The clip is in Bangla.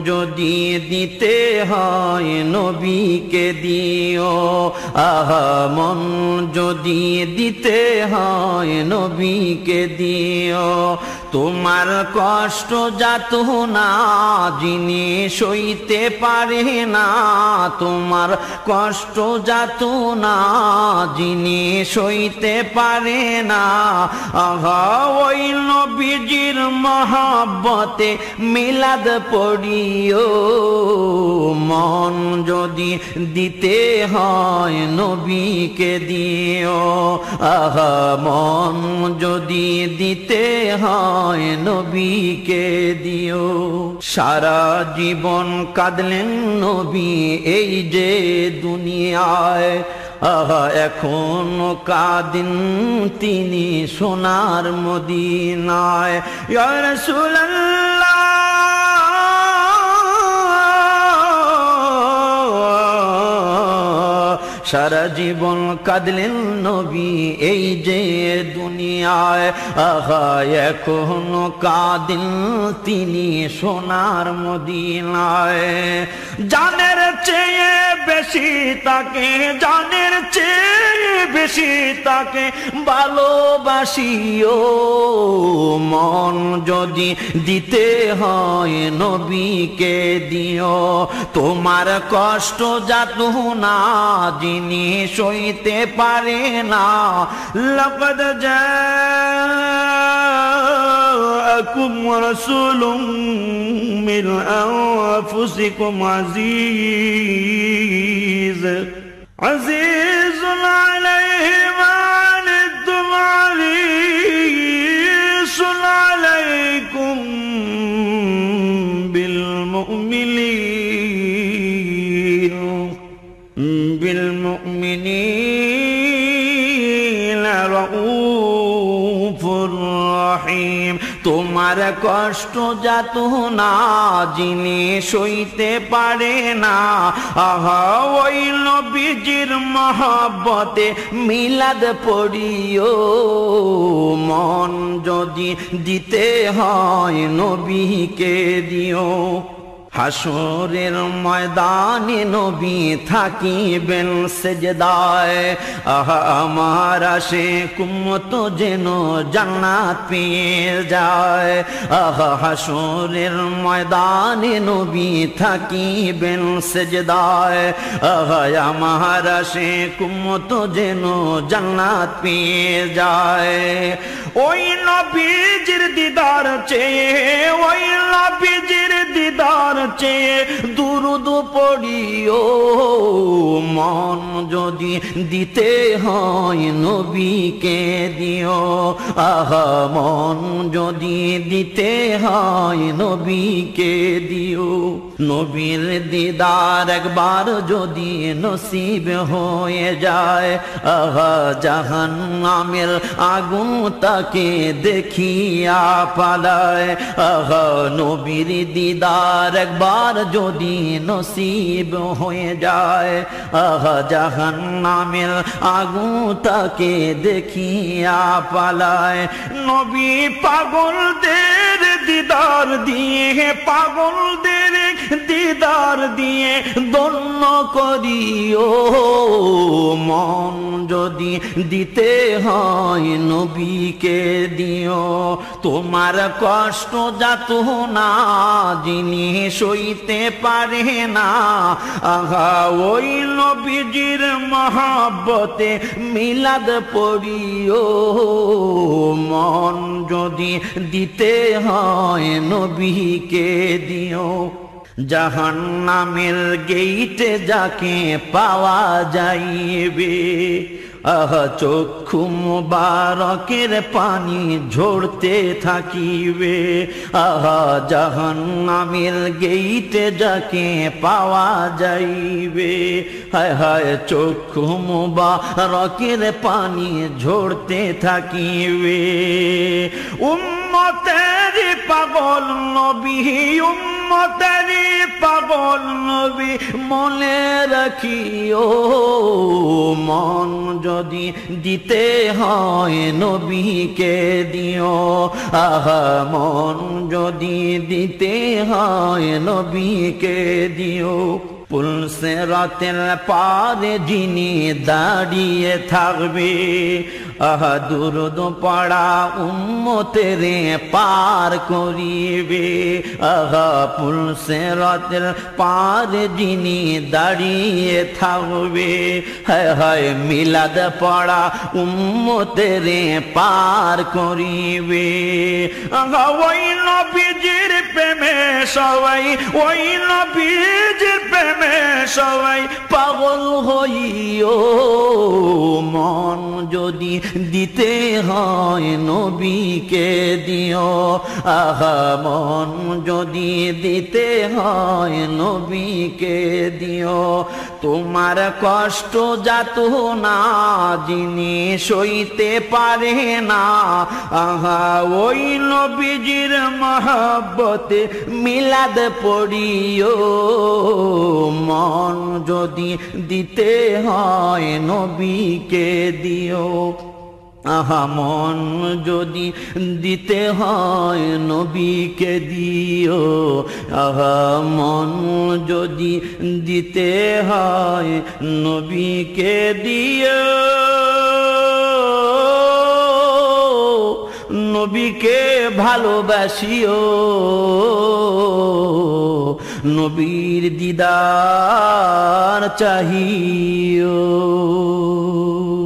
যদি দিতে হয় নবীকে দিও, আহা মন যদি দিতে হয় নবীকে দিও। তোমার কষ্ট যাতনা যিনি সইতে পারে না, তোমার কষ্ট যাতনা যিনি সইতে পারে না, আহা ওই নবীজির মহব্বতে মিলাদ পড়িও। মন যদি দিতে হয় নবীকে দিও, আহা মন যদি দিতে হয় নবীকে দিও। সারা জীবন কাঁদলেন নবী এই যে দুনিয়ায়, আহা এখনো কাঁদেন তিনি সোনার মদিনায়। ইয়া রাসূলুল্লাহ সারা জীবন কাঁদলেন নবী এই যে দুনিয়ায়, আহা এখনো কাঁদেন তিনি সোনার মদিনায়। জানের চেয়ে বেশি তাকে, জানের চেয়ে বেশি তাকে ভালোবাসিও। মন যদি দিতে হয় নবীকে দিও, তোমার কষ্ট যাতনা যিনি সইতে পারে না। লাকাদ জাআকুম রাসূলুম মিন আনফুসিকুম আজিজুন আলাইহি মা আনিতুম হারিসুন আলাইকুম বিল মুমিনিনা রাউফুর রহিম। তোমার কষ্ট যাতনা যিনি সইতে পারে না, আহা ওই নবীজির মহব্বতে মিলাদ পড়িও। মন যদি দিতে হয় নবীকে দিও। হাসরের ময়দানে নবী থাকিবেন সেজদায়, আহা আমার আশিক উম্মত যেন জান্নাত পেয়ে যায়। আহা হাসরের ময়দানে নবী থাকিবেন সেজদায়, আহা আমার আশিক উম্মত যেন জান্নাত পেয়ে যায়। ওই নবীজির দিদার চেয়ে, ওই নবীজির দিদার চেয়ে দুরুদ পড়িও। মন যদি দিতে হয় নবীকে দিও, আহা মন যদি দিতে হয় নবীকে দিও। নবীর দিদার একবার যদি নসিব হয়ে যায়, আহা জাহান্নামের আগুন তাকে দেখিয়া পালায়। আহা নবীর দিদার একবার যদি নসিব হয়ে যায়, আহা জাহান্নামের আগুন তাকে দেখিয়া পালায়। নবী পাগলদের দিদার দিয়ে, পাগলদের দিদার দিয়ে ধন্য করিও। মন যদি দিতে হয় নবীকে দিও, তোমার কষ্ট যাতনা যিনি সইতে পারে না, আহা ওই নবীজির মহব্বতে মিলাদ পড়িও। মন যদি দিতে হয় নবীকে দিও। জাহান্নামের গেইটে যাকে পাওয়া যাইবে, আহা চক্ষু মুবারকের পানি ঝরতে থাকিবে। আহা জাহান্নামের গেইটে যাকে পাওয়া যাইবে, হায় হায় চক্ষু মুবারকের পানি ঝরতে থাকিবে। উম্মতের পাগল নবী, উম্মতেরই পাগল নবী মনে রাখিও মন যদি দিতে হয় নবীকে দিও আহা মন যদি দিতে হয় নবীকে দিও পুলসিরাতের পারে যিনি দাঁড়িয়ে থাকবে আহা দুরুদ পড়া উম্মতের পার করিবে আহা পুলসিরাতের পারে যিনি দাঁড়িয়ে থাকবে হায় হায় মিলাদ পড়া উম্মতের পার করিবে আহা ওই নবীজির প্রেমে সবাই ওই নবীজির প্রেমে সবাই পাগল হইও মন যদি দিতে হয় নবীকে দিও আহা মন যদি দিতে হয় নবীকে দিও তোমার কষ্ট যাত না যিনি সইতে পারে না আহা ওই নবীজির মহব্বতে মিলাদ পড়িও মন যদি দিতে হয় নবীকে দিও আহা মন যদি দিতে হয় নবীকে দিও আহা মন যদি দিতে হয় নবীকে দিও নবীকে ভালোবাসিও নবীর দিদার চাহিও।